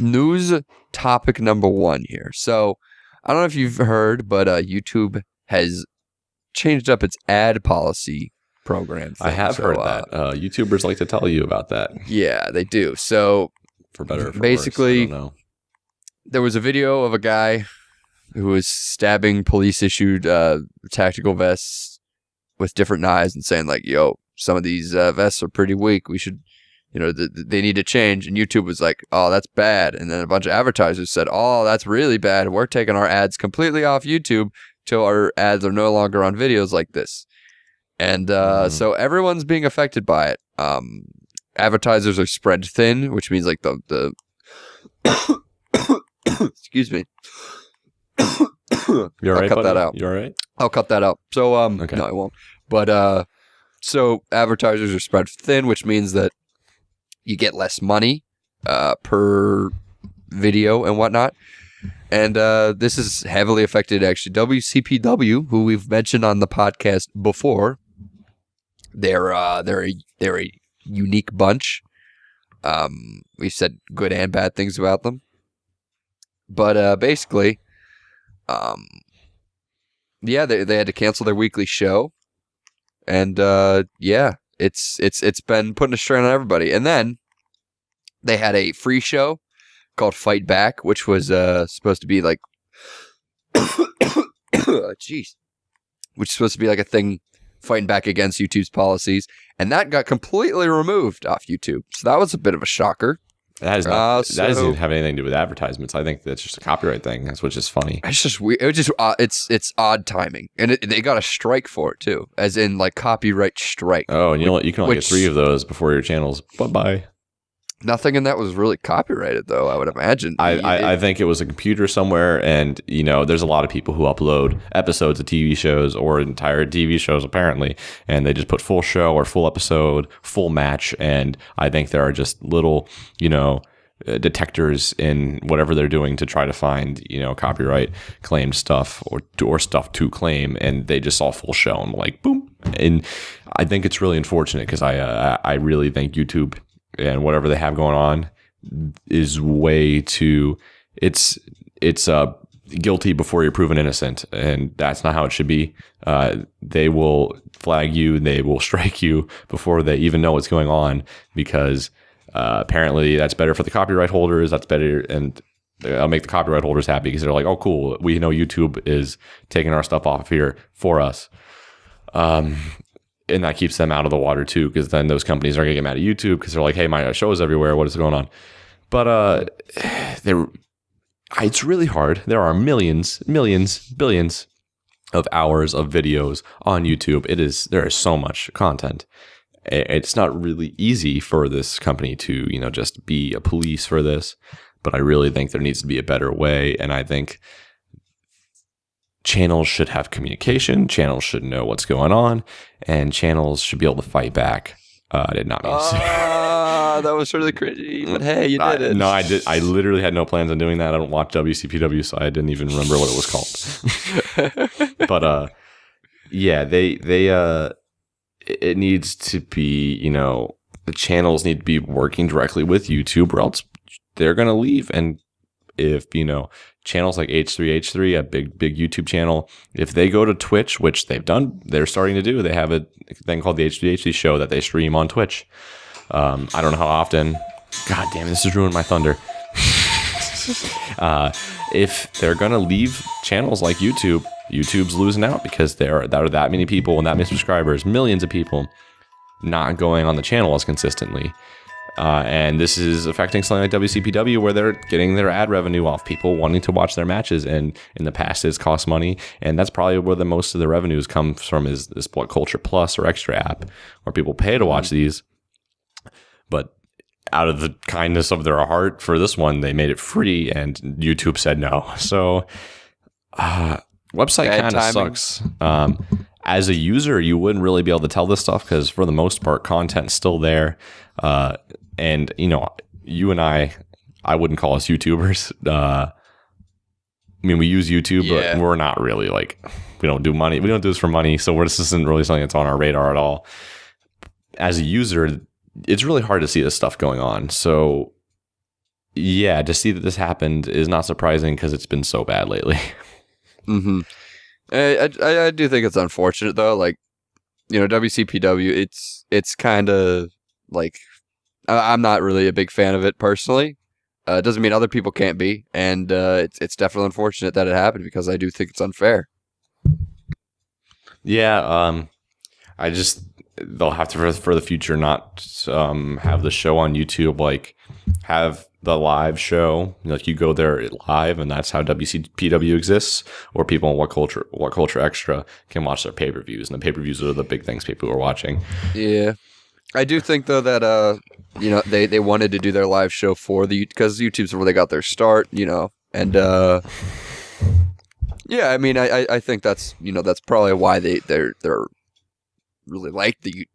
news topic number 1 here. So I don't know if you've heard, but YouTube has changed up its ad policy program thing. I have heard that. YouTubers like to tell you about that. Yeah, they do. So for better or for basically, worse, I don't know. There was a video of a guy who was stabbing police-issued tactical vests with different knives and saying, like, yo, some of these vests are pretty weak. We should, they need to change. And YouTube was like, oh, that's bad. And then a bunch of advertisers said, oh, that's really bad. We're taking our ads completely off YouTube till our ads are no longer on videos like this. And so everyone's being affected by it. Advertisers are spread thin, which means like the excuse me. You're right. I'll cut buddy? that out. You're right. I'll cut that out. So Okay. no, I won't. But so advertisers are spread thin, which means that you get less money per video and whatnot. And this is heavily affected actually WCPW, who we've mentioned on the podcast before. They're a unique bunch. We've said good and bad things about them. But basically, yeah, they had to cancel their weekly show, and yeah, it's been putting a strain on everybody. And then they had a free show called Fight Back, which was supposed to be like, jeez, which is supposed to be like a thing fighting back against YouTube's policies, and that got completely removed off YouTube. So that was a bit of a shocker. That doesn't even have anything to do with advertisements. I think that's just a copyright thing. That's what's just funny. It's just weird. It's odd timing, and they got a strike for it too, as in like copyright strike. Oh, and you can only get 3 of those before your channel's bye. Nothing in that was really copyrighted, though, I would imagine. I think it was a computer somewhere, and there's a lot of people who upload episodes of TV shows or entire TV shows apparently, and they just put full show or full episode, full match, and I think there are just little detectors in whatever they're doing to try to find copyright claimed stuff or stuff to claim, and they just saw full show and like boom. And I think it's really unfortunate because I really think YouTube and whatever they have going on is way too, it's guilty before you're proven innocent, and that's not how it should be. They will flag you, they will strike you before they even know what's going on, because apparently that's better for the copyright holders. That's better, and I'll make the copyright holders happy because they're like, oh cool, we know YouTube is taking our stuff off here for us. And that keeps them out of the water too, because then those companies are going to get mad at YouTube because they're like, hey, my show is everywhere. What is going on? But it's really hard. There are millions, billions of hours of videos on YouTube. There is so much content. It's not really easy for this company to, just be a police for this. But I really think there needs to be a better way. And I think channels should have communication. Channels should know what's going on, and channels should be able to fight back. I did not mean to say that was really cringy, but hey, you did it. No, I did. I literally had no plans on doing that. I don't watch WCPW, so I didn't even remember what it was called. But yeah, it needs to be, the channels need to be working directly with YouTube, or else they're going to leave. And if, channels like H3H3, a big YouTube channel, if they go to Twitch, which they're starting to do, they have a thing called the H3H3 show that they stream on Twitch. I don't know how often. God damn, this has ruined my thunder. If they're going to leave channels like YouTube, YouTube's losing out, because there are that many people and that many subscribers, millions of people not going on the channel as consistently. And this is affecting something like WCPW, where they're getting their ad revenue off people wanting to watch their matches. And in the past, it's cost money. And that's probably where the most of the revenues come from, is this What Culture Plus or Extra app, where people pay to watch these. But out of the kindness of their heart for this one, they made it free, and YouTube said no. So website kind of sucks. As a user, you wouldn't really be able to tell this stuff, because for the most part, content's still there. And, you and I wouldn't call us YouTubers. I mean, we use YouTube, but we're not really we don't do money. We don't do this for money. So this isn't really something that's on our radar at all. As a user, it's really hard to see this stuff going on. So yeah, to see that this happened is not surprising because it's been so bad lately. Mm-hmm. I do think it's unfortunate though. Like, WCPW, it's kind of like I'm not really a big fan of it personally. It doesn't mean other people can't be, and it's definitely unfortunate that it happened because I do think it's unfair. Yeah, they'll have to for the future not have the show on YouTube, like have the live show, like you go there live, and that's how WCPW exists. Or people on What Culture Extra can watch their pay-per-views, and the pay-per-views are the big things people are watching. Yeah, I do think though that they wanted to do their live show because YouTube's where they got their start, and yeah, I mean I think that's that's probably why they're really like the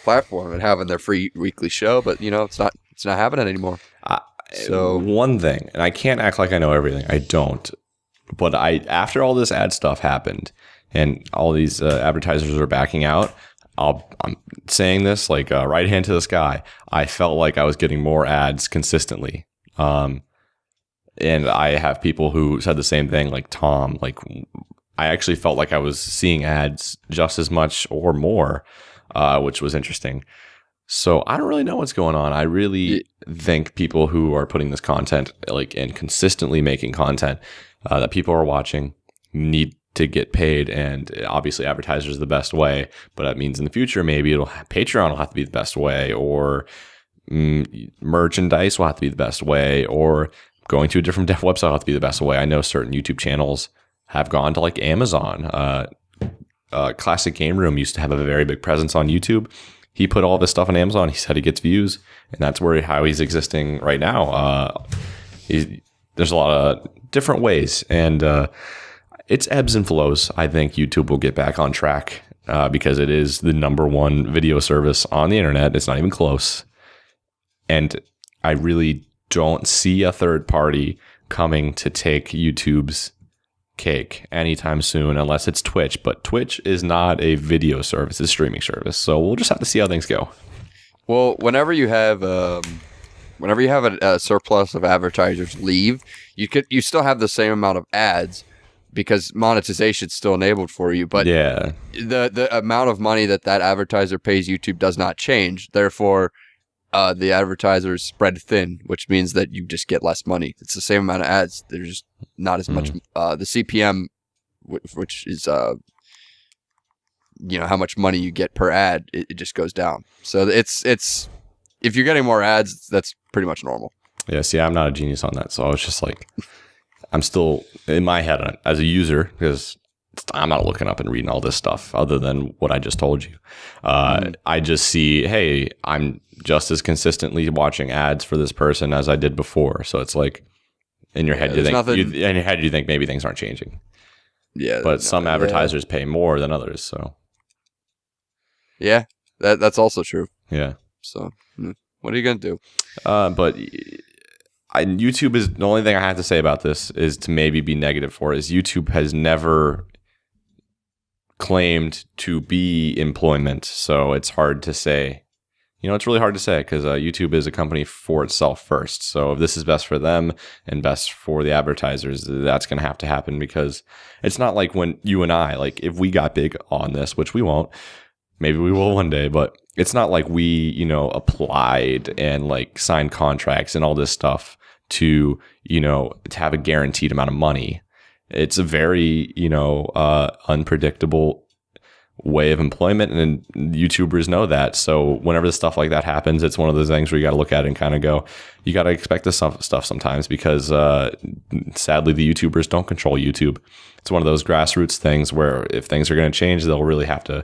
platform and having their free weekly show, but it's not happening anymore. So one thing, and I can't act like I know everything. I don't. But after all this ad stuff happened and all these advertisers are backing out, I'm saying this like right hand to the sky. I felt like I was getting more ads consistently. And I have people who said the same thing, like Tom. Like, I actually felt like I was seeing ads just as much or more, which was interesting. So I don't really know what's going on. I really think people who are putting this content, like, and consistently making content that people are watching, need to get paid. And obviously, advertisers are the best way. But that means in the future, maybe Patreon will have to be the best way, or merchandise will have to be the best way, or going to a different website will have to be the best way. I know certain YouTube channels have gone to like Amazon. Classic Game Room used to have a very big presence on YouTube. He put all this stuff on Amazon. He said he gets views, and that's how he's existing right now. There's a lot of different ways, and it's ebbs and flows. I think YouTube will get back on track because it is the number one video service on the internet. It's not even close, and I really don't see a third party coming to take YouTube's cake anytime soon, unless it's Twitch. But Twitch is not a video service; it's a streaming service. So we'll just have to see how things go. Well, whenever you have a surplus of advertisers leave, you still have the same amount of ads because monetization's still enabled for you. But yeah, the amount of money that advertiser pays YouTube does not change. Therefore, the advertisers spread thin, which means that you just get less money. It's the same amount of ads. There's just not as much. The CPM, which is how much money you get per ad, it just goes down. So it's if you're getting more ads, that's pretty much normal. Yeah. See, I'm not a genius on that, so I was just like, I'm still in my head as a user, because I'm not looking up and reading all this stuff other than what I just told you. I just see, hey, I'm just as consistently watching ads for this person as I did before. So it's like, in your head, you think maybe things aren't changing. Yeah, but some advertisers pay more than others. So yeah, that's also true. Yeah. So what are you gonna do? But YouTube is the only thing I have to say about this is to maybe be negative for is YouTube has never claimed to be employment, so it's hard to say. It's really hard to say because YouTube is a company for itself first. So if this is best for them and best for the advertisers, that's going to have to happen, because it's not like when you and I, like if we got big on this, which we won't, maybe we will one day, but it's not like we, applied and like signed contracts and all this stuff to have a guaranteed amount of money. It's a very, unpredictable way of employment, and YouTubers know that. So whenever stuff like that happens, it's one of those things where you got to look at it and kind of go, you got to expect this stuff sometimes, because sadly the YouTubers don't control YouTube. It's one of those grassroots things where if things are going to change, they'll really have to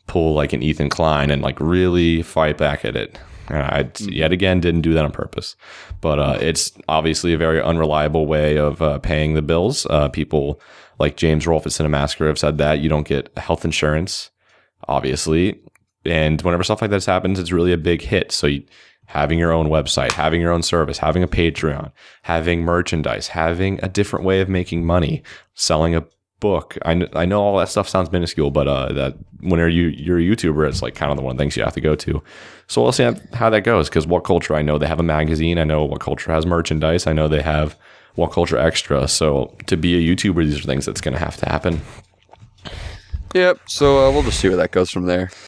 pull like an Ethan Klein and like really fight back at it. And I yet again didn't do that on purpose, but it's obviously a very unreliable way of paying the bills. People like James Rolfe at Cinemassacre have said that you don't get health insurance, obviously. And whenever stuff like this happens, it's really a big hit. So having your own website, having your own service, having a Patreon, having merchandise, having a different way of making money, selling a book. I know all that stuff sounds minuscule, but that whenever you're a YouTuber, it's like kind of the one of the things you have to go to. So we'll see how that goes, because What Culture, I know they have a magazine. I know What Culture has merchandise. I know they have What Culture Extra. So to be a YouTuber, these are things that's going to happen. Yep. So we'll just see where that goes from there.